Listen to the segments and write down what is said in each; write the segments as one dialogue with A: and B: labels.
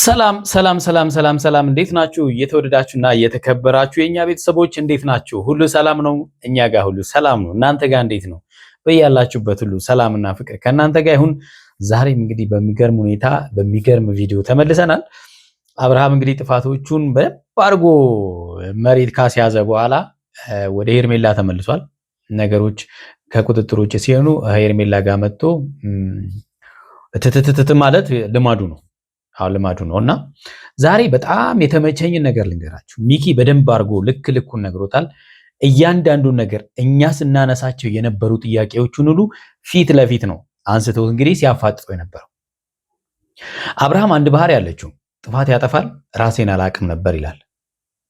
A: ሰላም ሰላም ሰላም ሰላም ሰላም እንዴት ናችሁ? እየተወደዳችሁና እየተከበራችሁ የኛ ቤተሰቦች እንዴት ናችሁ? ሁሉ ሰላም ነው? እኛ ጋር ሁሉ ሰላም ነው። እናንተ ጋር እንዴት ነው? በያላችሁበት ሁሉ ሰላምና ፍቅር ከእናንተ ጋር ይሁን። ዛሬም እንግዲህ በሚገርም ሁኔታ በሚገርም ቪዲዮ ተመልሰናል። አብርሃም እንግዲህ ጥፋቶቹን በደንብ አድርጎ መሬት ካስያዘ በኋላ ወደ ሄርሜላ ተመልሷል። ነገሮች ከቁጥጥር ውጭ ሲሆኑ ሄርሜላ ጋር መጥቶ ትትትት ማለት ልማዱ ነው። ልማዱ ነውና ዛሬ በጣም የተመቸኝን ነገር ልንገራችሁ። ሚኪ በደንብ አድርጎ ልክ ልኩን ነግሮታል። እያንዳንዱን ነገር እኛ ስናነሳቸው የነበሩ ጥያቄዎችን ሁሉ ፊት ለፊት ነው አንስቶ እንግዲህ ሲያፋጥጠው የነበረው። አብርሃም አንድ ባህሪ ያለችው ጥፋት ያጠፋል፣ ራሴን አላቅም ነበር ይላል።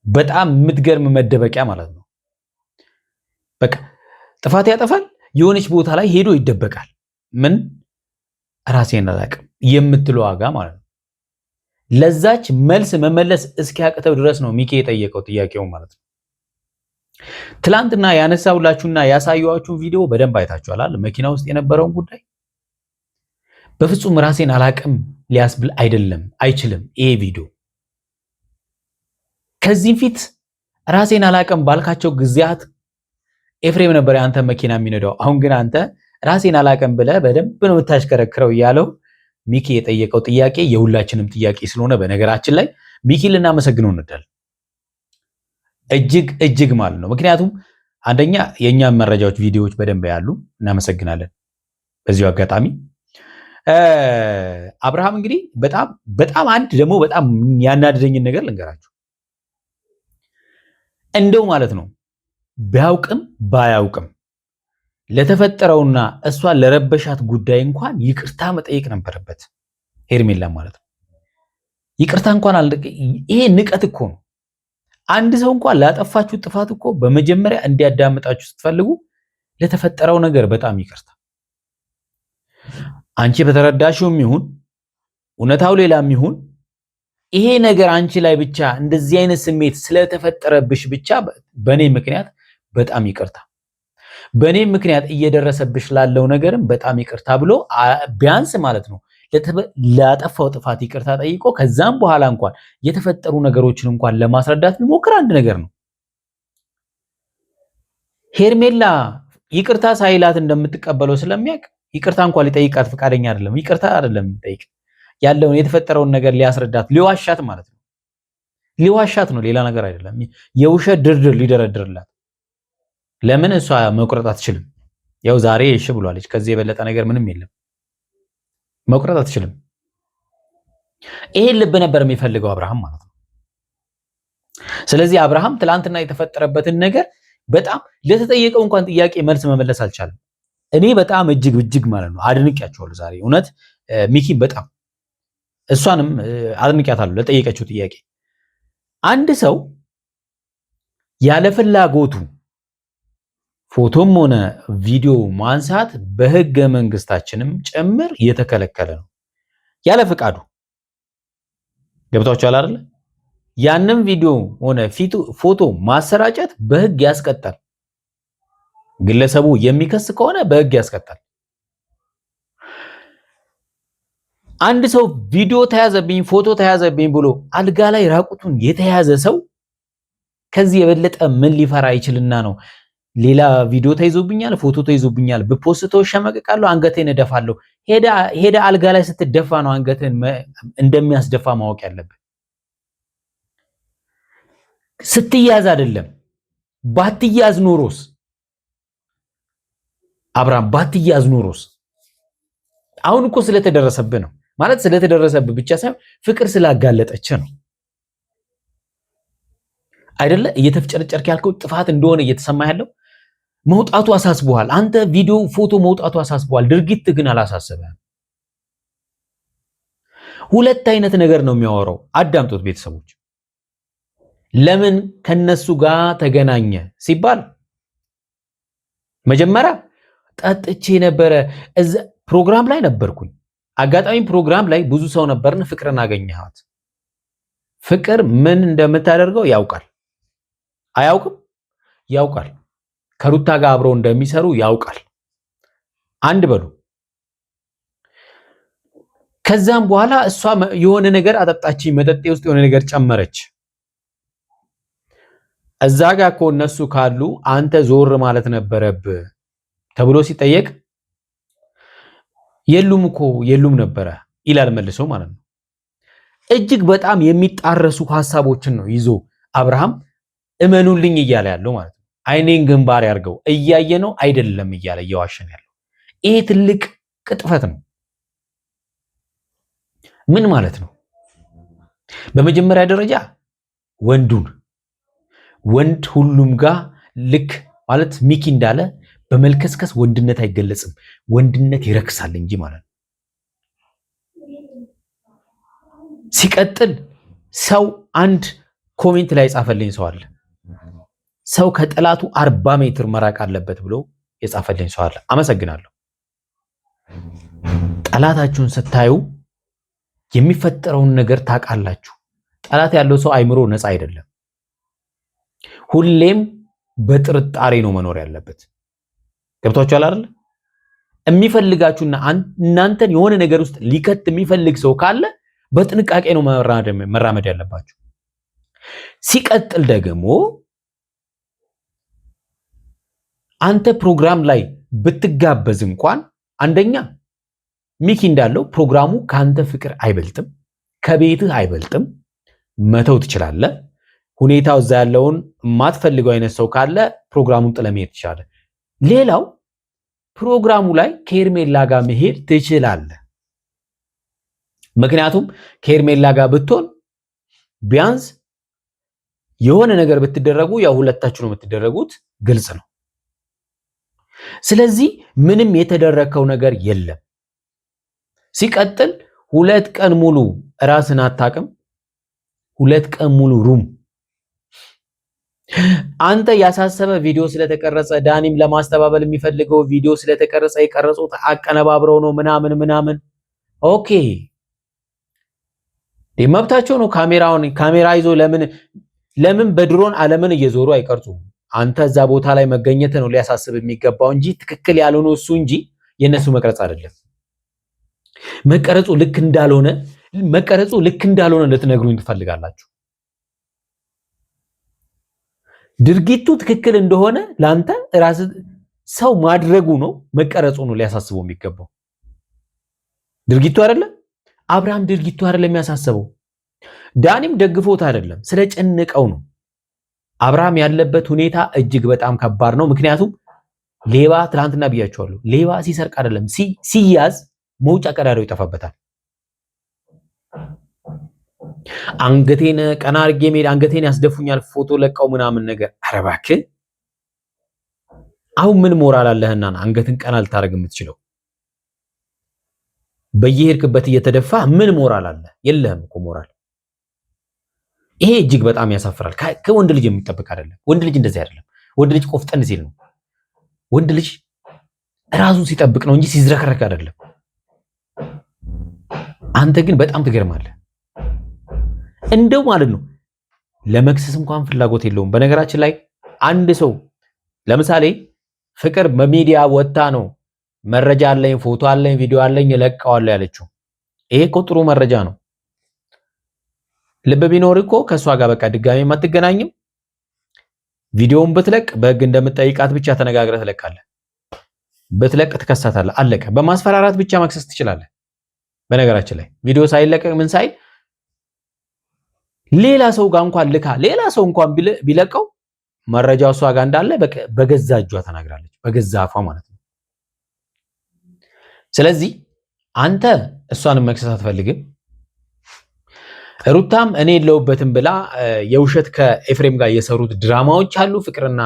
A: በጣም የምትገርም መደበቂያ ማለት ነው። በቃ ጥፋት ያጠፋል፣ የሆነች ቦታ ላይ ሄዶ ይደበቃል። ምን ራሴን አላቅም የምትለው ዋጋ ማለት ነው። ለዛች መልስ መመለስ እስኪያቅተው ድረስ ነው ሚኪ የጠየቀው ጥያቄው ማለት ነው። ትላንትና ያነሳውላችሁና ያሳየዋችሁ ቪዲዮ በደንብ አይታችኋል። መኪና ውስጥ የነበረውን ጉዳይ በፍጹም ራሴን አላቅም ሊያስብል አይደለም፣ አይችልም። ይሄ ቪዲዮ ከዚህም ፊት ራሴን አላቅም ባልካቸው ጊዜያት ኤፍሬም ነበር አንተ መኪና የሚነዳው። አሁን ግን አንተ ራሴን አላቅም ብለህ በደንብ ነው የምታሽከረክረው እያለው ሚኪ የጠየቀው ጥያቄ የሁላችንም ጥያቄ ስለሆነ በነገራችን ላይ ሚኪ ልናመሰግነው እንወዳለን። እጅግ ማለት ነው። ምክንያቱም አንደኛ የኛም መረጃዎች ቪዲዮዎች በደንብ ያሉ እናመሰግናለን። በዚሁ አጋጣሚ አብርሃም እንግዲህ በጣም አንድ ደግሞ በጣም ያናደደኝን ነገር ልንገራችሁ። እንደው ማለት ነው ቢያውቅም ባያውቅም ለተፈጠረውና እሷ ለረበሻት ጉዳይ እንኳን ይቅርታ መጠየቅ ነበረበት ሄርሜላ ማለት ነው። ይቅርታ እንኳን ይሄ ንቀት እኮ ነው። አንድ ሰው እንኳን ላጠፋችሁ ጥፋት እኮ በመጀመሪያ እንዲያዳምጣችሁ ስትፈልጉ ለተፈጠረው ነገር በጣም ይቅርታ። አንቺ በተረዳሽውም ይሁን እውነታው ሌላም ይሁን ይሄ ነገር አንቺ ላይ ብቻ እንደዚህ አይነት ስሜት ስለተፈጠረብሽ ብቻ በኔ ምክንያት በጣም ይቅርታ፣ በኔ ምክንያት እየደረሰብሽ ላለው ነገርም በጣም ይቅርታ ብሎ ቢያንስ ማለት ነው ላጠፋው ጥፋት ይቅርታ ጠይቆ ከዛም በኋላ እንኳን የተፈጠሩ ነገሮችን እንኳን ለማስረዳት ቢሞክር አንድ ነገር ነው። ሄርሜላ ይቅርታ ሳይላት እንደምትቀበለው ስለሚያውቅ ይቅርታ እንኳን ሊጠይቃት ፈቃደኛ አይደለም። ይቅርታ አይደለም የሚጠይቅ ያለውን የተፈጠረውን ነገር ሊያስረዳት ሊዋሻት ማለት ነው። ሊዋሻት ነው፣ ሌላ ነገር አይደለም። የውሸት ድርድር ሊደረድርላት። ለምን እሷ መቁረጥ አትችልም? ያው ዛሬ እሺ ብሏለች። ከዚህ የበለጠ ነገር ምንም የለም። መቁረጥ አትችልም። ይሄን ልብ ነበር የሚፈልገው አብርሃም ማለት ነው። ስለዚህ አብርሃም ትላንትና የተፈጠረበትን ነገር በጣም ለተጠየቀው እንኳን ጥያቄ መልስ መመለስ አልቻለም። እኔ በጣም እጅግ ማለት ነው አድንቄያቸዋለሁ ዛሬ እውነት ሚኪ በጣም እሷንም አድንቄያታለሁ ለጠየቀችው ጥያቄ። አንድ ሰው ያለ ፍላጎቱ ፎቶም ሆነ ቪዲዮ ማንሳት በህገ መንግስታችንም ጭምር የተከለከለ ነው። ያለ ፍቃዱ ገብታችኋል አይደል? ያንን ቪዲዮ ሆነ ፎቶ ማሰራጨት በህግ ያስቀጣል። ግለሰቡ የሚከስ ከሆነ በህግ ያስቀጣል። አንድ ሰው ቪዲዮ ተያዘብኝ ፎቶ ተያዘብኝ ብሎ አልጋ ላይ ራቁቱን የተያዘ ሰው ከዚህ የበለጠ ምን ሊፈራ ይችልና ነው? ሌላ ቪዲዮ ተይዞብኛል ፎቶ ተይዞብኛል በፖስተው ሸመቀቃለሁ አንገቴን እደፋለሁ። ሄዳ አልጋ ላይ ስትደፋ ነው አንገቴን እንደሚያስደፋ ማወቅ ያለበት። ስትያዝ አይደለም። ባትያዝ ኖሮስ አብርሃም ባትያዝ ኖሮስ? አሁን እኮ ስለተደረሰብህ ነው ማለት ስለተደረሰብህ ብቻ ሳይሆን ፍቅር ስላጋለጠች ነው አይደለ? እየተፍጨርጨርክ ያልከው ጥፋት እንደሆነ እየተሰማ ያለው መውጣቱ አሳስቧል። አንተ ቪዲዮ ፎቶ መውጣቱ አሳስቧል። ድርጊት ግን አላሳሰበህም። ሁለት አይነት ነገር ነው የሚያወራው። አዳምጡት ቤተሰቦች። ለምን ከነሱ ጋር ተገናኘ ሲባል መጀመሪያ ጠጥቼ ነበረ፣ እዛ ፕሮግራም ላይ ነበርኩኝ። አጋጣሚ ፕሮግራም ላይ ብዙ ሰው ነበርን። ፍቅርን አገኘሃት። ፍቅር ምን እንደምታደርገው ያውቃል። አያውቅም? ያውቃል። ከሩታ ጋር አብረው እንደሚሰሩ ያውቃል። አንድ በሉ። ከዛም በኋላ እሷ የሆነ ነገር አጠጣችኝ፣ መጠጤ ውስጥ የሆነ ነገር ጨመረች። እዛ ጋር እኮ እነሱ ካሉ አንተ ዞር ማለት ነበረብህ ተብሎ ሲጠየቅ የሉም እኮ የሉም ነበረ ይላል መልሶ ማለት ነው። እጅግ በጣም የሚጣረሱ ሐሳቦችን ነው ይዞ አብርሃም እመኑልኝ እያለ ያለው ማለት ነው። አይኔን ግንባር ያርገው እያየ ነው አይደለም እያለ እየዋሸን ያለው ይሄ ትልቅ ቅጥፈት ነው። ምን ማለት ነው? በመጀመሪያ ደረጃ ወንድ ሁሉም ጋር ልክ ማለት ሚኪ እንዳለ በመልከስከስ ወንድነት አይገለጽም፣ ወንድነት ይረክሳል እንጂ ማለት ነው። ሲቀጥል ሰው አንድ ኮሜንት ላይ ጻፈልኝ ሰው አለ፣ ሰው ከጠላቱ 40 ሜትር መራቅ አለበት ብሎ የጻፈልኝ ሰው አለ። አመሰግናለሁ። ጠላታችሁን ስታዩ የሚፈጠረውን ነገር ታውቃላችሁ። ጠላት ያለው ሰው አይምሮ ነፃ አይደለም። ሁሌም በጥርጣሬ ነው መኖር ያለበት። ገብቷችኋል አይደል? የሚፈልጋችሁና እናንተን የሆነ ነገር ውስጥ ሊከት የሚፈልግ ሰው ካለ በጥንቃቄ ነው መራመድ ያለባችሁ። ሲቀጥል ደግሞ አንተ ፕሮግራም ላይ ብትጋበዝ እንኳን አንደኛ ሚኪ እንዳለው ፕሮግራሙ ካንተ ፍቅር አይበልጥም፣ ከቤትህ አይበልጥም፣ መተው ትችላለህ። ሁኔታው እዛ ያለውን የማትፈልገው አይነት ሰው ካለ ፕሮግራሙን ጥለህ መሄድ ትችላለህ። ሌላው ፕሮግራሙ ላይ ከሄርሜላ ጋር መሄድ ትችላለህ። ምክንያቱም ከሄርሜላ ጋር ብትሆን ቢያንስ የሆነ ነገር ብትደረጉ ያው ሁለታችሁ ነው የምትደረጉት፣ ግልጽ ነው። ስለዚህ ምንም የተደረከው ነገር የለም። ሲቀጥል 2 ቀን ሙሉ ራስን አታቅም። 2 ቀን ሙሉ ሩም አንተ ያሳሰበ ቪዲዮ ስለተቀረጸ ዳኒም ለማስተባበል የሚፈልገው ቪዲዮ ስለተቀረጸ የቀረጹት አቀነባብረው ነው ምናምን ኦኬ መብታቸው ነው። ካሜራ ይዞ ለምን በድሮን ዓለምን እየዞሩ አይቀርጹም? አንተ እዛ ቦታ ላይ መገኘት ነው ሊያሳስብ የሚገባው እንጂ ትክክል ያልሆነው እሱ እንጂ የነሱ መቅረጽ አይደለም። መቀረጹ ልክ እንዳልሆነ ልትነግሩኝ ትፈልጋላችሁ። ድርጊቱ ትክክል እንደሆነ ላንተ ራስ ሰው ማድረጉ ነው መቀረጹ ነው ሊያሳስበው የሚገባው ድርጊቱ አይደለም። አብርሃም ድርጊቱ አይደለም የሚያሳስበው፣ ዳኒም ደግፎት አይደለም ስለጨነቀው ነው። አብርሃም ያለበት ሁኔታ እጅግ በጣም ከባድ ነው። ምክንያቱም ሌባ ትላንትና ብያቸዋለሁ፣ ሌባ ሲሰርቅ አይደለም ሲያዝ መውጫ ቀዳዳው ይጠፋበታል። አንገቴን ቀና አድርጌ ሜዳ አንገቴን ያስደፉኛል ፎቶ ለቀው ምናምን ነገር። ኧረ እባክህ አሁን ምን ሞራል አለህና አንገትን ቀና ልታደርግ የምትችለው? በየሄድክበት እየተደፋ ምን ሞራል አለ? የለህም እኮ ሞራል። ይሄ እጅግ በጣም ያሳፍራል። ከወንድ ልጅ የሚጠበቅ አይደለም። ወንድ ልጅ እንደዚህ አይደለም። ወንድ ልጅ ቆፍጠን ሲል ነው። ወንድ ልጅ ራሱን ሲጠብቅ ነው እንጂ ሲዝረከረክ አይደለም። አንተ ግን በጣም ትገርማለህ። እንደው ማለት ነው ለመክሰስ እንኳን ፍላጎት የለውም። በነገራችን ላይ አንድ ሰው ለምሳሌ ፍቅር በሚዲያ ወጣ ነው መረጃ አለኝ፣ ፎቶ አለኝ፣ ቪዲዮ አለኝ እለቀዋለሁ ያለችው። ይሄ እኮ ጥሩ መረጃ ነው። ልብ ቢኖር እኮ ከሷ ጋር በቃ ድጋሚ አትገናኝም። ቪዲዮውን ብትለቅ በህግ እንደምትጠይቃት ብቻ ተነጋግረህ ትለቃለህ። ብትለቅ ትከሳታለህ። አለቀ። በማስፈራራት ብቻ መክሰስ ትችላለህ። በነገራችን ላይ ቪዲዮ ሳይለቀቅ ምን ሳይል ሌላ ሰው ጋር እንኳን ልካ ሌላ ሰው እንኳን ቢለቀው መረጃው እሷ ጋር እንዳለ በገዛ እጇ ተናግራለች፣ በገዛ አፏ ማለት ነው። ስለዚህ አንተ እሷንም መክሰስ አትፈልግም። ሩታም እኔ የለውበትም ብላ የውሸት ከኤፍሬም ጋር የሰሩት ድራማዎች አሉ። ፍቅርና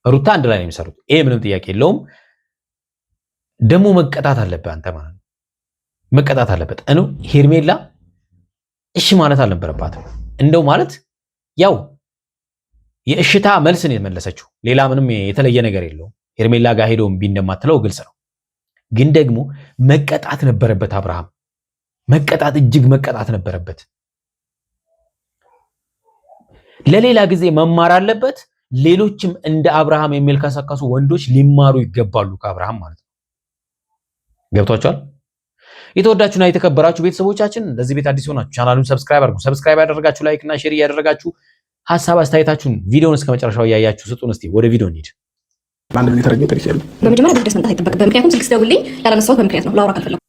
A: ሩታ አንድ ላይ ነው የሚሰሩት። ይሄ ምንም ጥያቄ የለውም። ደግሞ መቀጣት አለበት አንተ ማለት ነው። መቀጣት አለበት። ሄርሜላ እሺ ማለት አልነበረባትም። እንደው ማለት ያው የእሽታ መልስ ነው የመለሰችው። ሌላ ምንም የተለየ ነገር የለውም። ሄርሜላ ጋር ሄዶ እምቢ እንደማትለው ግልጽ ነው። ግን ደግሞ መቀጣት ነበረበት። አብርሃም መቀጣት እጅግ መቀጣት ነበረበት። ለሌላ ጊዜ መማር አለበት። ሌሎችም እንደ አብርሃም የሚልከሰከሱ ወንዶች ሊማሩ ይገባሉ ከአብርሃም ማለት ነው። ገብቷቸዋል። የተወዳችሁና የተከበራችሁ ቤተሰቦቻችን ለዚህ ቤት አዲስ ሆናችሁ ቻናሉን ሰብስክራይብ አድርጉ። ሰብስክራይብ ያደረጋችሁ ላይክ እና ሼር እያደረጋችሁ ሐሳብ አስተያየታችሁን ቪዲዮውን እስከ መጨረሻው እያያችሁ ስጡን። እስቲ ወደ ቪዲዮ እንሂድ።
B: አንድ ጊዜ ተረጋግጠን ተሪሲያለሁ።
C: በመጀመሪያ በደስ መጣ አይተበከ በምክንያቱም ስልክ ደውልልኝ ያላነሳሁት በምክንያት ነው። ላውራ ካልፈለኩ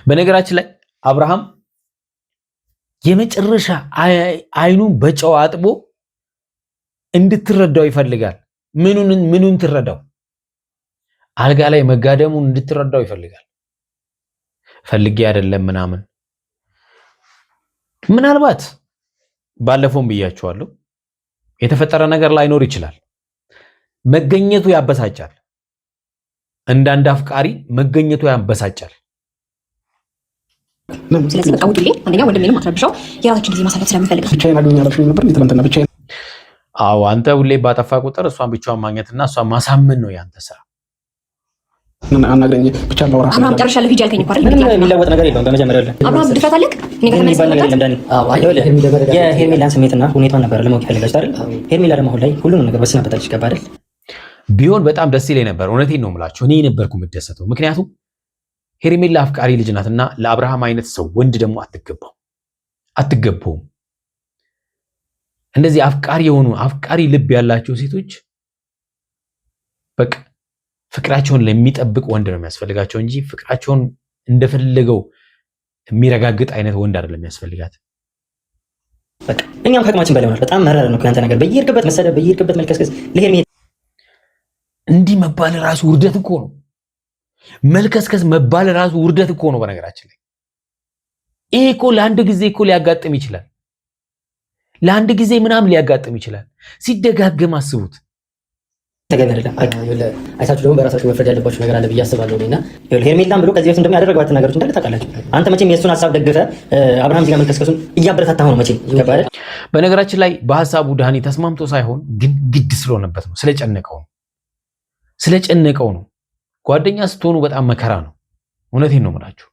A: በነገራችን ላይ አብርሃም የመጨረሻ አይኑን በጨው አጥቦ እንድትረዳው ይፈልጋል። ምኑን ትረዳው? አልጋ ላይ መጋደሙን እንድትረዳው ይፈልጋል። ፈልጌ አይደለም ምናምን። ምናልባት ባለፈውም ብያችኋለሁ የተፈጠረ ነገር ላይኖር ይችላል። መገኘቱ ያበሳጫል። እንዳንድ አፍቃሪ መገኘቱ ያበሳጫል።
C: ስለዚህ በቃ ውጡልኝ። አንደኛ ወንድሜንም አትረብሻው። የራሳችን ጊዜ ማሳለፍ ስለምፈልግ
B: ብቻዬን አገኛለሁ ነበር ትናንትና ብቻዬን።
A: አዎ አንተ ሁሌ ባጠፋ ቁጥር እሷን ብቻዋን ማግኘትና እሷን ማሳመን ነው ያንተ ስራ።
B: አናግረኝ ብቻ ነው ራስ
C: አብርሃም ጨርሻለሁ ሂጅ አልከኝ እኮ አይደል?
D: ምንም የሚለወጥ ነገር የለውም። በመጀመሪያ ላይ
C: አብርሃም ድፍረት አለክ? እኔ ጋር ተመለስ ነገር የለም ዳኒ።
D: አዎ አይደለም። የሄርሜላን ስሜትና ሁኔታውን ነበር ለማወቅ ይፈልጋችሁ አይደል? ሄርሜላ ደግሞ አሁን ላይ ሁሉንም ነገር ወስናበታለች። ገባ አይደል?
A: ቢሆን በጣም ደስ ይለኝ ነበር። እውነቴን ነው የምላችሁ። እኔ ነበርኩ የምደሰተው። ምክንያቱም ሄርሜላ አፍቃሪ ልጅ ናትና ለአብርሃም አይነት ሰው ወንድ ደግሞ አትገባውም። እንደዚህ አፍቃሪ የሆኑ አፍቃሪ ልብ ያላቸው ሴቶች በቃ ፍቅራቸውን ለሚጠብቅ ወንድ ነው የሚያስፈልጋቸው እንጂ ፍቅራቸውን እንደፈለገው የሚረጋግጥ አይነት ወንድ አይደለም የሚያስፈልጋት።
D: በቃ እኛም ከአቅማችን በላይ ሆናል። በጣም መረረ ነው ያንተ ነገር። በየሄድክበት መሰደብ፣ በየሄድክበት መልከስከስ። ለሄርሜላ
A: እንዲህ መባል ራሱ ውርደት እኮ ነው። መልከስከስ መባል ራሱ ውርደት እኮ ነው። በነገራችን ላይ ይሄ እኮ ለአንድ ጊዜ እኮ ሊያጋጥም ይችላል። ለአንድ ጊዜ ምናምን ሊያጋጥም ይችላል። ሲደጋገም አስቡት።
D: ተገቢ አይደለም። አይታችሁ ደግሞ በራሳችሁ መፍረድ ያለባችሁ ነገር አለ ብዬ አስባለሁ። እና ሄርሜላን ብሎ ከዚህ በፊት እንደሚያደርጓት ነገሮች እንዳለ ታውቃላችሁ። አንተ መቼም የእሱን ሀሳብ ደግፈ አብርሃም ዚጋ መልከስከሱን እያበረታታህ ነው መቼም። ገባ አይደል?
A: በነገራችን ላይ በሀሳቡ ዳኒ ተስማምቶ ሳይሆን ግን ግድ ስለሆነበት ነው። ስለጨነቀው ነው። ጓደኛ ስትሆኑ በጣም መከራ ነው። እውነቴን ነው የምላችሁ።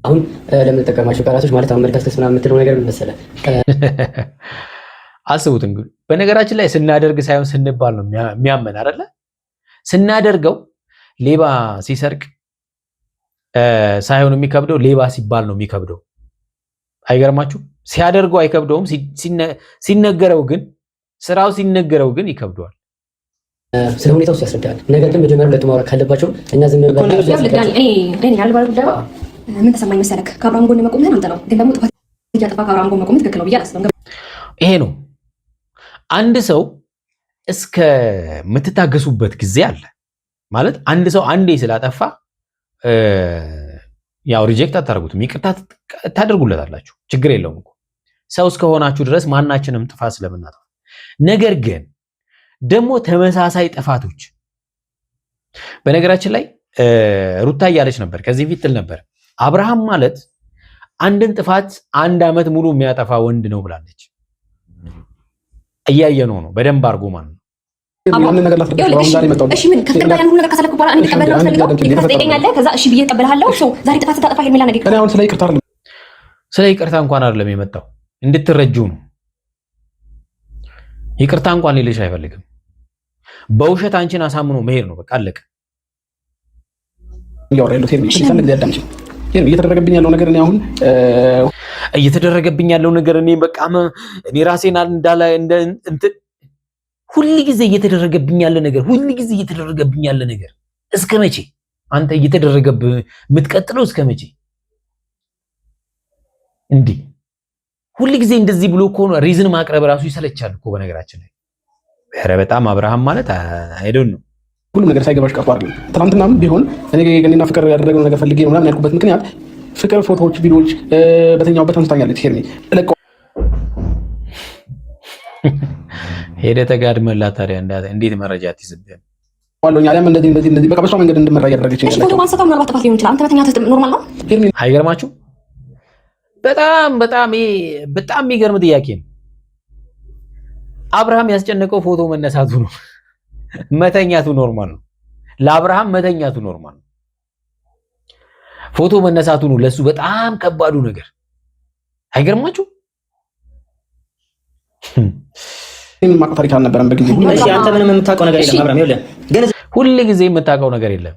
D: አሁን ለምንጠቀማቸው ቃላቶች ማለት አሁን መልከስከስ ምናምን የምትለው ነገር ምን መሰለህ?
A: አስቡት እንግዲህ በነገራችን ላይ ስናደርግ ሳይሆን ስንባል ነው የሚያመን አይደለ? ስናደርገው ሌባ ሲሰርቅ ሳይሆን የሚከብደው ሌባ ሲባል ነው የሚከብደው። አይገርማችሁ? ሲያደርገው አይከብደውም። ሲነገረው ግን ስራው ሲነገረው ግን ይከብደዋል።
D: ስለ ሁኔታው ያስረዳል። ነገር ግን መጀመሪያ ሁለቱ ማውራት ካለባቸው እኛ ዝም ብለን
C: ምን ተሰማኝ መሰለክ? ከአብርሃም ጎን መቆምህን አንተ ነው። ግን ደግሞ ጥፋት እያጠፋ ከአብርሃም ጎን መቆም ትክክል ነው ብዬ አላስብም።
A: ይሄ ነው አንድ ሰው እስከ የምትታገሱበት ጊዜ አለ ማለት። አንድ ሰው አንዴ ስላጠፋ ያው ሪጀክት አታደርጉትም፣ ይቅርታ ታደርጉለታላችሁ። ችግር የለውም እኮ ሰው እስከሆናችሁ ድረስ ማናችንም ጥፋት ስለምናጠፋ። ነገር ግን ደግሞ ተመሳሳይ ጥፋቶች በነገራችን ላይ ሩታ እያለች ነበር ከዚህ ፊት ትል ነበር አብርሃም ማለት አንድን ጥፋት 1 ዓመት ሙሉ የሚያጠፋ ወንድ ነው ብላለች። እያየነው ነው በደንብ አድርጎ ማለት ነው።
C: እሺ ምን ከፍተኛ ያንኑ ነገር ካሰለኩ በኋላ እኔ ተቀበለው ፈልገው ይፈጠኛል። ከዛ እሺ ብዬ ተቀበልሃለሁ። ዛሬ ጥፋት ስታጠፋ ሄርሜላ ነገር
B: እኔ አሁን ስለ ይቅርታ እንኳን አይደለም የመጣው እንድትረጁ ነው። ይቅርታ እንኳን ሊልሽ አይፈልግም። በውሸት አንቺን አሳምኖ መሄድ ነው። በቃ አለቀ። እየተደረገብኝ ያለው ነገር እኔ አሁን
A: እየተደረገብኝ ያለው ነገር እኔ በቃ እኔ ራሴን እንዳለ እንትን ሁሉ ጊዜ እየተደረገብኝ ያለ ነገር እስከ መቼ አንተ እየተደረገብህ የምትቀጥለው? እስከ መቼ እንዲህ ሁሉ ጊዜ እንደዚህ ብሎ እኮ ሪዝን ማቅረብ ራሱ ይሰለቻል እኮ በነገራችን ላይ። ኧረ በጣም አብርሃም ማለት አይዶን ነው
B: ሁሉም ነገር ሳይገባሽ ቀርቶ አይደለም። ትናንትናም ቢሆን እኔ ገኒና ፍቅር ያደረገው ነገር ፈልጌ ነው ምናምን ያልኩበት ምክንያት ፍቅር ፎቶዎች፣ ቪዲዮዎች በተኛውበት አንስታኛለች ሄርሜ እለቀው
A: ሄደ ተጋድመላ። ታዲያ እንዴት መረጃ አትይዝብህም?
B: ዋሎኛ አለም እንደዚህ በቃ በሷ መንገድ እንድመራ ያደረገች
C: ነው። ፎቶ ማንሳት ምናልባት ጥፋት ሊሆን ይችላል። አንተ በተኛት ኖርማል ነው።
A: አይገርማችሁ? በጣም የሚገርም ጥያቄ ነው። አብርሃም ያስጨነቀው ፎቶ መነሳቱ ነው። መተኛቱ ኖርማል ነው። ለአብርሃም መተኛቱ ኖርማል ነው። ፎቶ መነሳቱ ነው ለሱ በጣም ከባዱ ነገር። አይገርማችሁ?
B: ምን ማቀፍ ታሪክ አልነበረም በጊዜው።
D: እሺ አንተ ምንም የምታውቀው ነገር የለም አብርሃም። ይኸውልህ ግን
A: ሁሉ ጊዜ የምታውቀው ነገር የለም።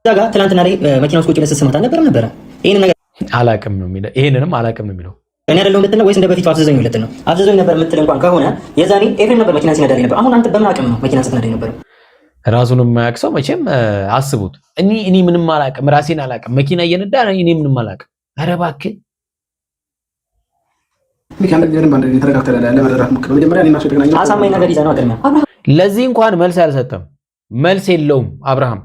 D: እዛ ጋር ትናንትና ላይ መኪና ውስጥ ቁጭ ብለህ ስትሰማት አልነበረም? ይሄንን ነገር
A: አላቅም ነው የሚለው። ይሄንንም አላቅም ነው የሚለው።
D: እኔ አይደለሁም ልትል ነው ወይስ እንደ በፊቱ አፍዘዘኝ ልትል ነው? አፍዘዘኝ ነበር የምትል እንኳን ከሆነ የዛኔ ኤፍሬም ነበር መኪና ሲነዳ ነበር። አሁን አንተ በምን አቅም ነው መኪና ስትነዳ ነበር?
A: ራሱን የማያውቅ ሰው መቼም አስቡት። እኔ ምንም አላቅም፣ ራሴን አላቅም፣ መኪና እየነዳ እኔ ምንም አላቅም። ኧረ እባክህ
D: አሳማኝ ነገር ይዘህ ነው አቅርሚያ።
A: ለዚህ እንኳን መልስ አልሰጠም፣ መልስ የለውም አብርሃም።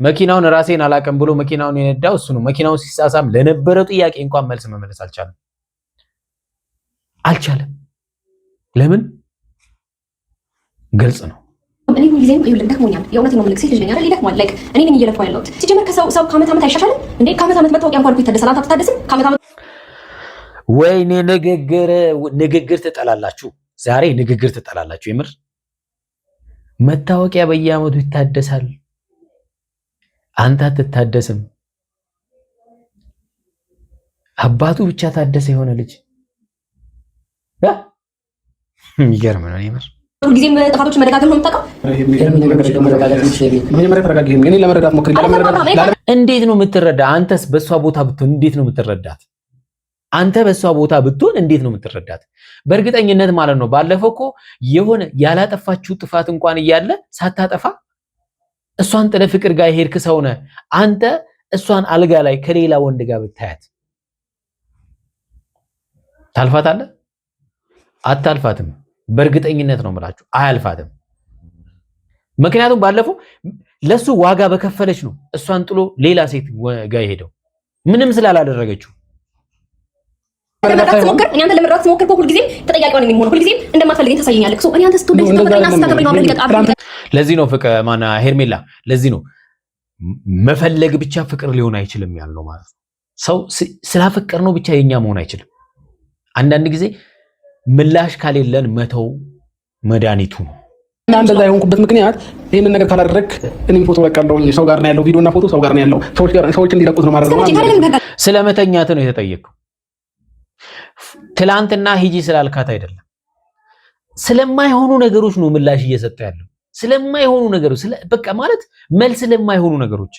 A: መኪናውን ራሴን አላቅም ብሎ መኪናውን የነዳው እሱ ነው። መኪናውን ሲሳሳም ለነበረው ጥያቄ እንኳን መልስ መመለስ አልቻለም። ለምን? ግልጽ ነው።
C: እኔ ሁልጊዜም ይኸውልህ ደክሞኛል። የእውነት ነው የምልህ፣ ሴት ልጅ ነኝ አይደል? ይደክማል። ላይክ እኔ ነኝ እየለፋሁ ያለሁት። ሲጀመር ከሰው ከዓመት ዓመት አይሻሻልም እንዴ? ከዓመት ዓመት መታወቂያ እንኳን እኮ ይታደሳል። አንተ አትታደስም? ከዓመት ዓመት
A: ወይኔ ንግግር ትጠላላችሁ። ዛሬ ንግግር ትጠላላችሁ። የምር መታወቂያ በየዓመቱ ይታደሳል። አንተ አትታደስም። አባቱ ብቻ ታደሰ የሆነ ልጅ የሚገርም ነው። የምር
C: ሁልጊዜም ጥፋቶችን መደጋገም ነው የምታውቀው።
A: እንዴት ነው የምትረዳ? አንተስ በሷ ቦታ ብትሆን እንዴት ነው የምትረዳት? አንተ በሷ ቦታ ብትሆን እንዴት ነው የምትረዳት? በእርግጠኝነት ማለት ነው። ባለፈው እኮ የሆነ ያላጠፋችው ጥፋት እንኳን እያለ ሳታጠፋ እሷን ጥለ ፍቅር ጋር ሄድክ ሰው ነህ አንተ። እሷን አልጋ ላይ ከሌላ ወንድ ጋር ብታያት ታልፋታለህ? አታልፋትም። በእርግጠኝነት ነው የምላችሁ፣ አያልፋትም። ምክንያቱም ባለፈው ለሱ ዋጋ በከፈለች ነው እሷን ጥሎ ሌላ ሴት ጋር ሄደው ምንም ስላላደረገችው።
C: ለመረዳት ሞከር። እኔ አንተ ለመረዳት ሞከር እኮ ሁልጊዜም ተጠያቂዋ ነኝ የምሆነው። ሁልጊዜም እንደማትፈልገኝ ታሳየኛለህ። ሶ እኔ አንተ ስትወደኝ ስትወደኝ አስተካክለኝ ነው አብረን። ለዚህ
A: ነው ፍቅር ማና ሄርሜላ፣ ለዚህ ነው መፈለግ ብቻ ፍቅር ሊሆን አይችልም ያልነው ማለት ነው። ሰው ስላፈቀር ነው ብቻ የኛ መሆን አይችልም። አንዳንድ ጊዜ ምላሽ ካሌለን መተው መድኃኒቱ ነው።
B: እና እንደዛ የሆንኩበት ምክንያት ይሄንን ነገር ካላደረክ እኔም ፎቶ ለቃለሁኝ። ሰው ጋር ነው ያለው፣ ቪዲዮና ፎቶ ሰው ጋር ነው ያለው። ሰዎች እንዲለቁት ነው ማለት ነው።
A: ስለመተኛት ነው የተጠየቀው። ትላንትና ሂጂ ስላልካት አይደለም። ስለማይሆኑ ነገሮች ነው ምላሽ እየሰጠ ያለው። ስለማይሆኑ ነገሮች በቃ ማለት መልስ ስለማይሆኑ ነገሮች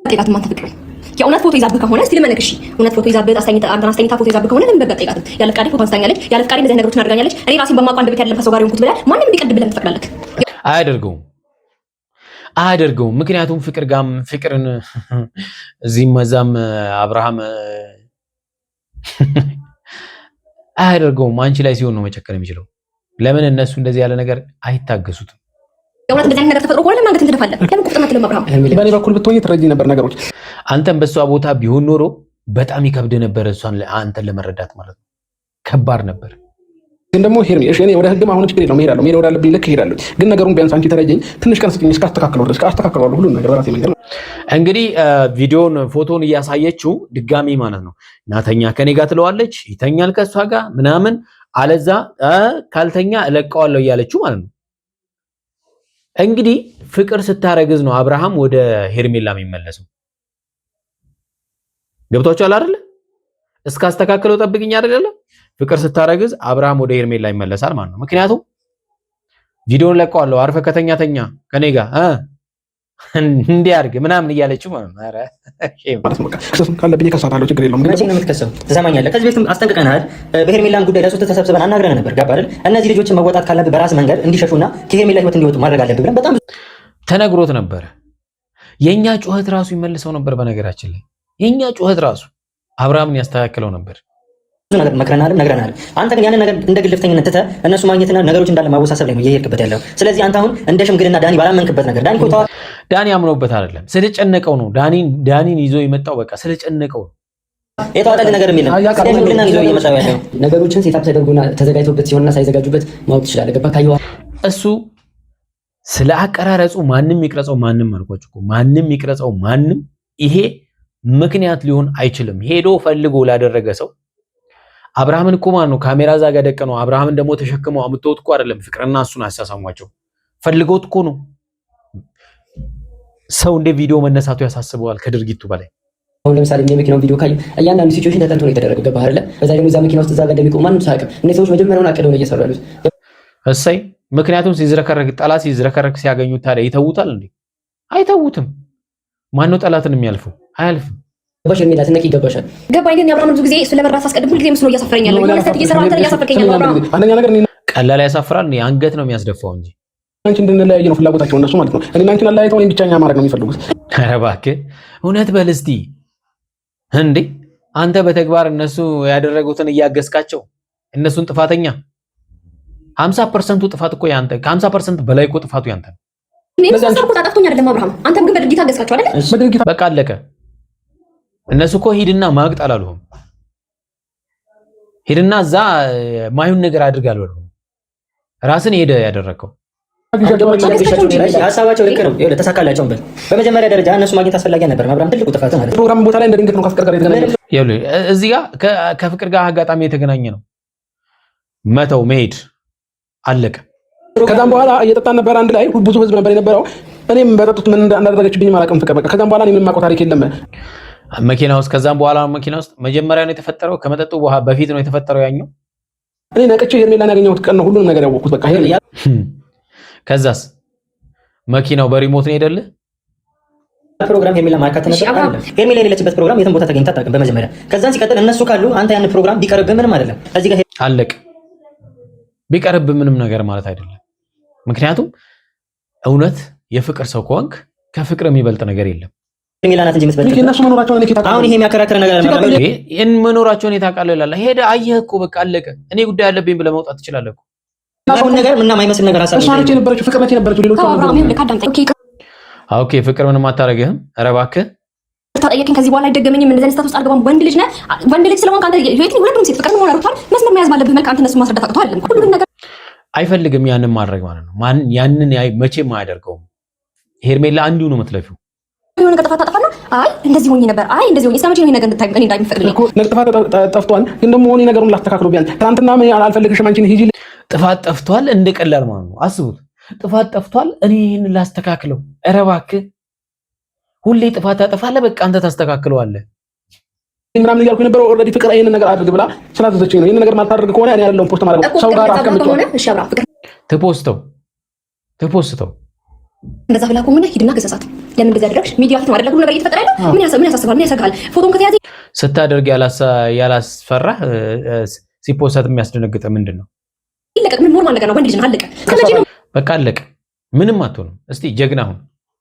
C: ጠይቃት። ማን ተፈቅረ የእውነት ፎቶ ይዛብህ ከሆነ እስቲ ልመነክሽ። እውነት ፎቶ ይዛብህ አስተኝታ ፎቶ ይዛብህ ከሆነ ለምን በቃ ጠይቃት። ያለ ፍቃዴ ፎቶ አንስታኛለች፣ ያለ ፍቃዴ እንደዚህ ነገሮችን አድርጋኛለች። እኔ ራሴን በማውቀው አንድ ቤት ያለፈ ሰው ጋር የሆንኩት ብለህ ማንም እንዲቀድብልህ ትፈቅዳለህ?
A: አያደርገውም። ምክንያቱም ፍቅርን እዚህም መዛም አብርሃም አያደርገውም። አንቺ ላይ ሲሆን ነው መጨከን የሚችለው። ለምን እነሱ እንደዚህ ያለ ነገር አይታገሱትም።
C: የእውነት እንደዚህ ነገር ተፈጥሮ ከሆነ ለምን አንገት ትደፋለህ? ለምን ቁጥጥር አትልም? አብርሃም
B: በእኔ በኩል ብትሆኚ ትረጂ ነበር ነገሮች።
A: አንተም በሷ ቦታ ቢሆን ኖሮ በጣም ይከብድ ነበር። እሷን አንተን ለመረዳት ማለት ነው ከባድ ነበር።
B: ግን ደግሞ እኔ ወደ ህግም አሁን ችግር የለውም እሄዳለሁ። መሄድ ወዳለብኝ ልክ እሄዳለሁ። ግን ነገሩን ቢያንስ አንቺ ተረጂኝ፣ ትንሽ ቀን ስጥኝ፣ አስተካክለዋለሁ ሁሉን ነገር በራሴ መንገድ ነው።
A: እንግዲህ ቪዲዮን ፎቶን እያሳየችው ድጋሚ ማለት ነው ናተኛ ከኔ ጋር ትለዋለች፣ ይተኛል ከሷ ጋር ምናምን፣ አለዛ ካልተኛ እለቀዋለሁ እያለችው ማለት ነው። እንግዲህ ፍቅር ስታረግዝ ነው አብርሃም ወደ ሄርሜላ የሚመለሰው። ገብቷችኋል አይደለ? እስካስተካክለው ጠብቅኝ አይደለ? ፍቅር ስታረግዝ አብርሃም ወደ ሄርሜላ ይመለሳል ማለት ነው። ምክንያቱም ቪዲዮን ለቀዋለሁ፣ አርፈ ከተኛ ከኔ ጋር እንዲያርግ ምናምን እያለችው ማለት ነው። አረ
B: ካለብኝ ከሳታለው ችግር የለውም።
D: መቼ ነው የምትከሰው? ትሰማኛለህ? ከዚህ በፊትም አስጠንቅቀናል። በሄርሜላን ጉዳይ ለሶስት ተሰብስበን አናግረን ነበር። ገባ አይደል? እነዚህ ልጆችን መወጣት ካለብህ በራስ መንገድ እንዲሸሹና ከሄርሜላ ህይወት እንዲወጡ ማድረግ አለብህ ብለን በጣም
A: ተነግሮት ነበር። የኛ ጩኸት ራሱ ይመልሰው ነበር። በነገራችን ላይ የኛ ጩኸት ራሱ አብርሃምን ያስተካክለው ነበር።
D: ብዙ ነገር መክረናልም ነግረናል። አንተ ግን ያንን ነገር እንደ ግልፍተኝነት ትተህ እነሱ ማግኘትና ነገሮች እንዳለ ማወሳሰብ ላይ ነው እየሄድክበት ያለው። ስለዚህ አንተ አሁን እንደ ሽምግልና ዳኒ ባላመንክበት ነገር ዳኒ
A: አምኖበት አይደለም ስለጨነቀው ነው። ዳኒን ይዞ የመጣው በቃ ስለጨነቀው ነው።
D: የተዋጣልህ ነገር የሚል ሽምግልና ይዞ እየመጣው ያለው ነገሮችን ሴታፕ ተደርጎና ተዘጋጅቶበት ሲሆንና ሳይዘጋጁበት ማወቅ ትችላለህ። ገባ ካየው
A: እሱ ስለ አቀራረጹ ማንም ይቅረጸው ማንም አልኳችሁ እኮ ማንም ይቅረጸው ማንም ይሄ ምክንያት ሊሆን አይችልም። ሄዶ ፈልጎ ላደረገ ሰው አብርሃምን እኮ ማን ነው ካሜራ እዛ ጋር ደቀነው። አብርሃምን ደግሞ ተሸክመው አምጥተውት እኮ አይደለም ፍቅርና እሱን አሳሳሟቸው ፈልገውት እኮ ነው። ሰው እንደ ቪዲዮ መነሳቱ ያሳስበዋል ከድርጊቱ በላይ።
D: አሁን ለምሳሌ የመኪናው ቪዲዮ ካዩ እያንዳንዱ ሲቹዌሽን ተጠንቶ ነው የተደረገው። ገባህ አይደለ? በዛ ደግሞ እዛ መኪና ውስጥ እዛ ጋር እንደሚቆም ማንም ሳያውቅም እነዚህ ሰዎች መጀመሪያውን አቅደው ነው እየሰሩ ያሉት።
A: እሰይ ምክንያቱም ሲዝረከረክ ጠላት ሲዝረከረክ ሲያገኙት ታዲያ ይተውታል እንዴ? አይተውትም። ማነው ጠላትን የሚያልፈው? አያልፍም።
D: ባሽ ሄርሜላ ትነቂ ይገባሻል።
C: ገባኝ። ግን የአብርሃም ብዙ ጊዜ እሱ ለመርዳት ሳስቀድም ሁልጊዜ ምስሉ እያሳፈረኛል። የሆነ ስህተት እየሰራ አንተ እያሳፈርከኛል። አብርሃም
B: አንደኛ ነገር
A: ቀላል ያሳፍራል። አንገት ነው የሚያስደፋው እንጂ
B: አንቺ እንድንለያይ ነው ፍላጎታቸው እነሱ ማለት ነው። እኔና አንቺን አለያይተው እኔን ብቻኛ ማድረግ ነው የሚፈልጉት።
A: ኧረ እባክህ እውነት በል እስቲ እንዴ! አንተ በተግባር እነሱ ያደረጉትን እያገዝካቸው እነሱን ጥፋተኛ 50% ጥፋት እኮ ያንተ ከ50% በላይ እኮ ጥፋቱ ያንተ ነው።
C: እነሱ እኮ ጣጣፍቶኝ አይደለም አብርሃም፣ አንተም ግን በድርጊት አገዝካቸው አይደል?
A: በቃ አለቀ። እነሱ እኮ ሂድና ማግጥ አላሉህም። ሂድና እዛ ማይሁን ነገር አድርጋለሁ አልሆነ ራስን ሄደ ያደረከው
D: ሀሳባቸው ልክ ነው። ይኸውልህ ተሳካላቸው እንበል። በመጀመሪያ ደረጃ እነሱ ማግኘት አስፈላጊ ነበር። አብርሃም ትልቁ ጥፋት ማለት ነው።
B: ፕሮግራም ቦታ ላይ እንደ ድንገት ነው ከፍቅር ጋር የተገናኘ።
A: ይኸውልህ እዚህ ጋር ከፍቅር ጋር አጋጣሚ የተገናኘ ነው። መተው መሄድ አለቀ።
B: ከዛም በኋላ እየጠጣን ነበር አንድ ላይ ብዙ ህዝብ ነበር የነበረው። እኔም በጠጡት ምን እንዳደረገችብኝ አላውቅም ፍቅር። በቃ ከዛም በኋላ እኔ ምንም የማውቀው ታሪክ የለም
A: መኪና ውስጥ። ከዛም በኋላ መኪና ውስጥ መጀመሪያ ነው የተፈጠረው፣ ከመጠጡ በኋላ በፊት ነው የተፈጠረው ያኛው።
B: እኔ ነቅቼ ሄርሜላን ያገኘሁት ቀን ነው ሁሉንም ነገር ያወቅሁት። በቃ
A: ከዛስ መኪናው በሪሞት ነው ሄደልህ።
D: ፕሮግራም ሄርሜላ ማርካት ነበር። ሄርሜላ የሌለችበት ፕሮግራም የትም ቦታ ተገኝታ አታውቅም በመጀመሪያ። ከዛን ሲቀጥል እነሱ ካሉ አንተ ያን ፕሮግራም ቢቀርብ ምንም አይደለም። እዚህ ጋር
A: አለቅ ቢቀርብ ምንም ነገር ማለት አይደለም። ምክንያቱም እውነት የፍቅር ሰው ከሆንክ ከፍቅር የሚበልጥ ነገር የለም።
D: ሄርሜላ ናት እንጂ የምትበልጥ
B: እነሱ መኖራቸውን እኔ
D: አሁን ይሄ የሚያከራክር ነገር አይደለም።
A: ይሄን መኖራቸውን የታውቃለህ ይላል። ሄደ አየህ እኮ በቃ አለቀ። እኔ ጉዳይ አለብኝ ብለህ መውጣት ትችላለህ እኮ።
D: አሁን ነገር ምንም የማይመስል ነገር ሀሳብ
B: እሷ ነች የነበረችው ፍቅር ነች የነበረችው ሌሎች
A: ኦኬ ፍቅር ምንም አታረግህም። ኧረ እባክህ
C: ታጠየቅኝ። ከዚህ በኋላ አይደገመኝም። እንደዚህ ስታቱስ አልገባም። ወንድ ልጅ ነህ። ወንድ ልጅ ስለሆንክ አንተ የትኛው ሁለቱም ሴት ፍቅር ነው ያሩታል። መስመር መያዝ ባለብህ መልክ አንተ እነሱ ማስረዳት አቅቶ አይደለም። ሁሉንም ነገር
A: አይፈልግም ያንን ማድረግ ማለት ነው። ያንን መቼም አያደርገውም። ሄርሜላ አንዲሁ ነው የምትለፊው።
C: የሆነ ነገር ጥፋት ታጠፋና አይ እንደዚህ ሆኜ ነበር፣ አይ እንደዚህ ሆኜ እስከመቼ ነው ነገር እንድታይ እኔ እንዳይፈቅድልኝ
B: ጥፋት ጠፍቷል። ግን ደግሞ እኔ ነገሩን ላስተካክለው ቢያንስ ትናንትና አልፈልግሽም አንቺን ሂጂ።
A: ጥፋት ጠፍቷል እንደ ቀላል ማለት ነው። አስቡት፣ ጥፋት ጠፍቷል እኔ ይሄን ላስተካክለው። ኧረ እባክህ ሁሌ ጥፋት ታጠፋለህ፣ በቃ አንተ ታስተካክለዋለህ
B: ምናምን እያልኩ የነበረው ኦልሬዲ ፍቅር ይሄንን ነገር አድርግ ብላ ስላዘዘችኝ ነው። ይሄንን ነገር ማታደርግ ከሆነ እኔ ያለውን ፖስት ማድረግ ሰው ጋር አስቀምጬው ትፖስተው
C: እንደዛ ብላ ከሆነ ሂድና ገሰሳት። ለምን እንደዛ አደረግሽ? ሚዲያ ፊት ማድረግ ሁሉ ነገር እየተፈጠረ ያለው ምን ያሳስባል? ምን ያሰጋል? ፎቶን ከተያዘ
A: ስታደርግ ያላስፈራ ሲፖስት የሚያስደነግጥ ምንድን ነው?
C: ይለቀቅ። ምን ኖርማል ነገር ነው። ወንድ ልጅ ነው። አለቀ። እስከመቼ ነው?
A: በቃ አለቀ። ምንም አትሆንም። እስቲ ጀግና ሁን።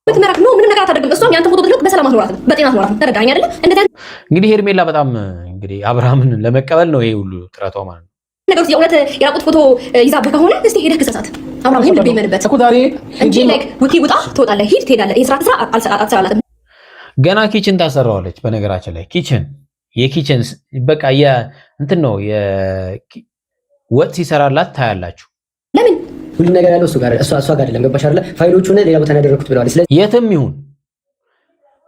C: ምትመራክ ነው። ምንም ነገር አታደርግም። እሷም ያንተ ፎቶ ትልቅ በሰላም አትኖራት ነው፣ በጤና አትኖራት ነው። ተረዳኸኝ አይደለ? እንደዛ
A: እንግዲህ ሄርሜላ በጣም እንግዲህ አብርሃምን ለመቀበል ነው ይሄ ሁሉ ጥረቷ ማለት ነው።
C: ነገሮች የእውነት የራቁት ፎቶ ይዛብህ ከሆነ እስቲ ሄደህ ክሰሳት። አብርሃም ይሄን ልብ ይመንበት
B: እኮ ዛሬ
C: እንጂ ላይክ ውጣ ትወጣለህ፣ ሂድ ትሄዳለህ። የስራ አትሰራላትም።
A: ገና ኪችን ታሰራዋለች። በነገራችን ላይ የኪችን በቃ እንትን ነው ወጥ ሲሰራላት ታያላችሁ።
C: ለምን
D: ሁሉ ነገር ያለው እሱ ጋር አይደለም። ገባሽ አይደለ? ፋይሎቹን ሌላ ቦታ ያደረኩት ብለዋል። ስለዚህ
A: የትም ይሁን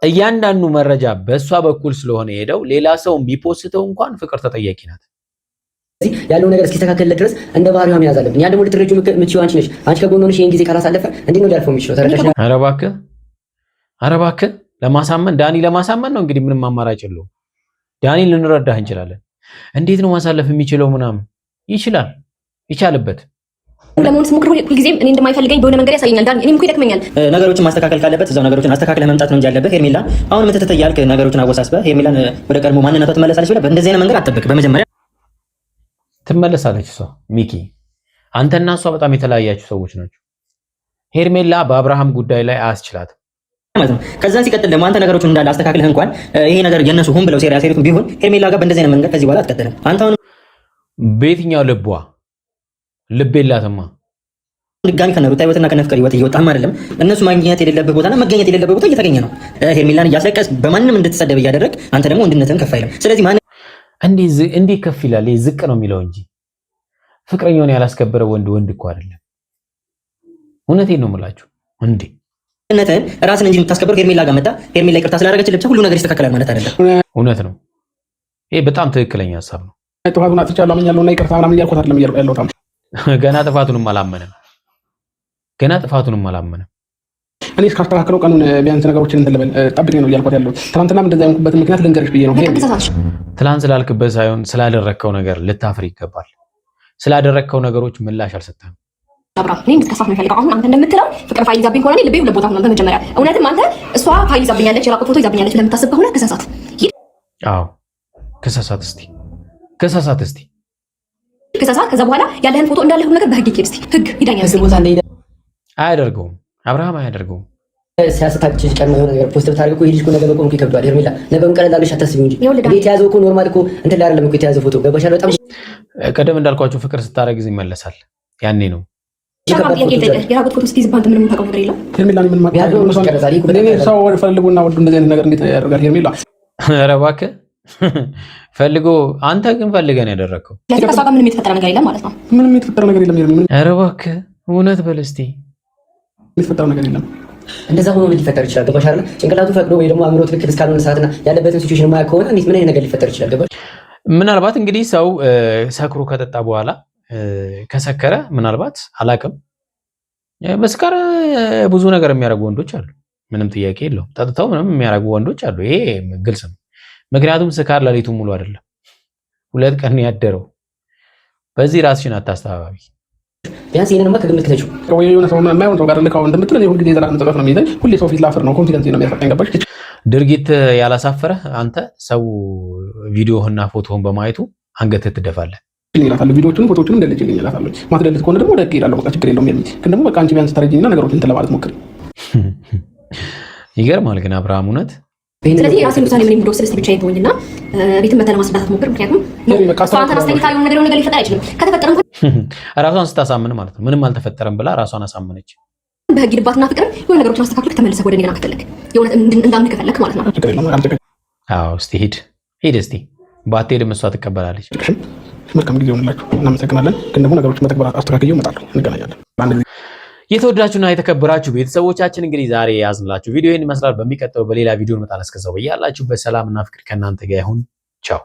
A: እያንዳንዱ መረጃ በእሷ በኩል ስለሆነ ሄደው ሌላ ሰው ቢፖስተው እንኳን ፍቅር ተጠያቂ ናት።
D: ያለው ነገር እስኪስተካከል ድረስ እንደ ባህሪዋ መያዝ አለብን። ያ ደግሞ ልትረጁ የምትችይው አንቺ ነሽ። አንቺ ከጎን ሆነሽ ይሄን ጊዜ ካላሳለፈ እንዴት ነው ሊያልፈው የሚችለው? ተረዳሽ?
A: ኧረ እባክህ ዳኒ ለማሳመን ነው እንግዲህ። ምንም አማራጭ የለውም። ዳኒ ልንረዳህ እንችላለን። እንዴት ነው ማሳለፍ የሚችለው ምናምን ይቻልበት
C: ለመሆን ስሞክር ሁልጊዜም እኔ እንደማይፈልገኝ በሆነ መንገድ ያሳየኛል። ዳኒ እኔም እኮ ይደክመኛል።
D: ነገሮችን ማስተካከል ካለበት እዛው ነገሮችን አስተካክለህ መምጣት ነው እንጂ ያለበት ሄርሜላ አሁን ምትተተ ያልክ ነገሮችን አወሳስበህ ሄርሜላን ወደ ቀድሞ ማንነቷ ትመለሳለች ብለህ በእንደዚህ አይነት መንገድ አትጠብቅ። በመጀመሪያ
A: ትመለሳለች እሷ። ሚኪ አንተና እሷ በጣም የተለያያችሁ ሰዎች ናቸው። ሄርሜላ በአብርሃም ጉዳይ ላይ አያስችላትም
D: ማለት ነው። ከዛን ሲቀጥል ደግሞ አንተ ነገሮችን እንዳለ አስተካክለህ እንኳን ይሄ ነገር የነሱ ሆን ብለው ሴሪቱን ቢሆን ሄርሜላ ጋር በእንደዚህ አይነት መንገድ ከዚህ በኋላ አትቀጥልም። አንተ አሁን
A: በየትኛው ልብ የላትማ።
D: ድጋሚ ከነሩታ ህይወትና ከነፍቅር ህይወት እየወጣህም አይደለም። እነሱ ማግኘት የሌለበት ቦታና መገኘት የሌለበት ቦታ እየተገኘ ነው። ሄርሜላን እያስለቀስ በማንም እንድትሰደብ እያደረግ አንተ ደግሞ ወንድነትህን ከፍ አይልም። ስለዚህ
A: እንዴ ከፍ ይላል? ዝቅ ነው የሚለው እንጂ ፍቅረኛውን ያላስከበረ ወንድ እኮ አይደለም። እውነቴን ነው የምላችሁ። እንዴ
D: ወንድነትህን ራስን እንጂ የምታስከብረው ሄርሜላ ጋር መጣ ሄርሜላ ይቅርታ ስላደረገችልህ ብቻ ሁሉ ነገር ይስተካከላል ማለት አይደለም።
A: እውነት ነው። ይሄ በጣም ትክክለኛ ሀሳብ ነው።
B: ጥፋቱን አጥቻለሁ አምኛለሁና ይቅርታ ምናምን እያልኩት አይደለም ያለሁት።
A: ገና ጥፋቱንም አላመነም።
B: እኔ እስካስተካክለው ቀኑን ቢያንስ ነገሮችን እንትን ልበል ጠብቄ ነው እያልኩት ያለሁት። ትናንትናም እንደዛ ያልኩበት ምክንያት ልንገርሽ ብዬ ነው።
A: ትናንት ስላልክበት ሳይሆን ስላደረግከው ነገር ልታፍር ይገባል። ስላደረግከው ነገሮች ምላሽ አልሰጠህም።
C: አብርሃም እኔ እንድትከሳት ነው የምፈልገው። አሁን አንተ እንደምትለው ፍቅር ፋይል ይዛብኝ ከሆነ ልቤ ሁለት ቦታ ነው። በመጀመሪያ እውነትም አንተ እሷ ፋይል ይዛብኛለች፣ የራቁት ፎቶ ይዛብኛለች ለምታስብ ከሆነ ከሳሳት
A: አዎ ከሳሳት እስቲ ከሳሳት።
C: ከዛ በኋላ ያለህን ፎቶ እንዳለ ሁሉ ነገር በህግ ይኬድ እስቲ ህግ ይዳኛል።
A: አያደርገውም አብርሃም አያደርገውም።
D: ሲያስታጭ ቀን የሆነ ነገር ፖስት ብታደርግ እኮ ይልሽ እኮ ነገ መቆም ይከብዳል። ሄርሜላ ነገሩን ቀለል አድርገሽ አታስቢው እንጂ የተያዘው እኮ ኖርማል እኮ እንትን ላይ አይደለም እኮ የተያዘው ፎቶ ገባሻል። በጣም
A: ቀደም እንዳልኳችሁ ፍቅር ስታረግዝ ይመለሳል። ያኔ ነው
C: የራቁት ፎቶ ስትይዝ ባንተ ምንም የምታውቀው ነገር የለም።
B: ሄርሜላ ምን ማለት ሰው ፈልጉና ወዱ እንደዚህ አይነት ነገር እንዴት ያደርጋል? ሄርሜላ
A: ኧረ እባክህ ፈልጎ አንተ ግን ፈልገህ ነው ያደረግከው።
C: ከሷ ጋር ምንም የተፈጠረ ነገር የለም ማለት ነው።
B: ምንም የተፈጠረ ነገር የለም።
A: ኧረ እባክህ እውነት በል እስቲ
B: የተፈጠረ ነገር የለም።
D: እንደዛ ሆኖ ሊፈጠር ይችላል። ገባሽ አይደል? ጭንቅላቱ ፈቅዶ ወይ ደግሞ አእምሮ ትክክል እስካልሆነ ሰዓትና ያለበትን ሲቹዌሽን ማያ ከሆነ እንዴት ምን አይነት ነገር ሊፈጠር ይችላል? ገባሽ?
A: ምናልባት እንግዲህ ሰው ሰክሮ ከጠጣ በኋላ ከሰከረ ምናልባት አላቅም በስካር ብዙ ነገር የሚያደርጉ ወንዶች አሉ። ምንም ጥያቄ የለውም። ጠጥተው ምንም የሚያደርጉ ወንዶች አሉ። ይሄ ግልጽ ነው። ምክንያቱም ስካር ሌሊቱን ሙሉ አይደለም 2 ቀን ያደረው። በዚህ ራስሽን አታስተባባቢ።
D: ቢያንስ ይሄንንማ ከግምት ከተችው
B: ወይ የሆነ ሰው የማይሆን ሰው ጋር ልካው እንደምትል እኔ ሁልጊዜ ዘላለም ጸሎት ነው የሚይዘኝ። ሁሌ ሰው ፊት ላፍር ነው ኮንፊደንስ ነው የሚያሳጣኝ። ገባሽ?
A: ድርጊት ያላሳፈረ አንተ ሰው ቪዲዮህና ፎቶህን በማየቱ አንገትህ ትደፋለህ።
B: ይላታል ቪዲዮቹን ፎቶቹን እንደልጅልኝ ይላታለች። ማትደልት ከሆነ ደግሞ ወደ ህግ እሄዳለሁ። በቃ ችግር የለውም የሚል ግን ደግሞ በቃ አንቺ ቢያንስ ተረጂኝና ነገሮችን እንትን ለማለት ሞክሪ።
A: ይገርማል ግን አብርሃም እውነት።
C: ስለዚህ የራሴን ውሳኔ ምን እንደወሰደ እስቲ ብቻዬን ተወኝና ቤትን መተህ ለማስረዳት ሞክር። ምክንያቱም አንተ አስተኝታ የሆነ ነገር ሊፈጠር አይችልም። ከተፈጠረም
A: ራሷን ስታሳምን ማለት ነው ምንም አልተፈጠረም ብላ ራሷን አሳመነች።
C: በህግ ልባትና ፍቅር የሆነ ነገሮችን አስተካክለህ ተመልሰህ ወደ እኔ ና ከፈለክ የሆነ እንዳምን ከፈለክ ማለት ነው።
A: አዎ እስቲ ሂድ እስቲ ባትሄድም እሷ ትቀበላለች።
B: መልካም ጊዜ ሆንላችሁ። እናመሰግናለን። ግን ደግሞ ነገሮችን በተግባር አስተካክዬ እመጣለሁ። እንገናኛለን።
A: የተወዳችሁና የተከበራችሁ ቤተሰቦቻችን እንግዲህ ዛሬ ያዝንላችሁ ቪዲዮ ይህን ይመስላል። በሚቀጥለው በሌላ ቪዲዮ እንመጣለን። እስከዛው በያላችሁበት ሰላምና ፍቅር ከእናንተ ጋር ይሁን። ቻው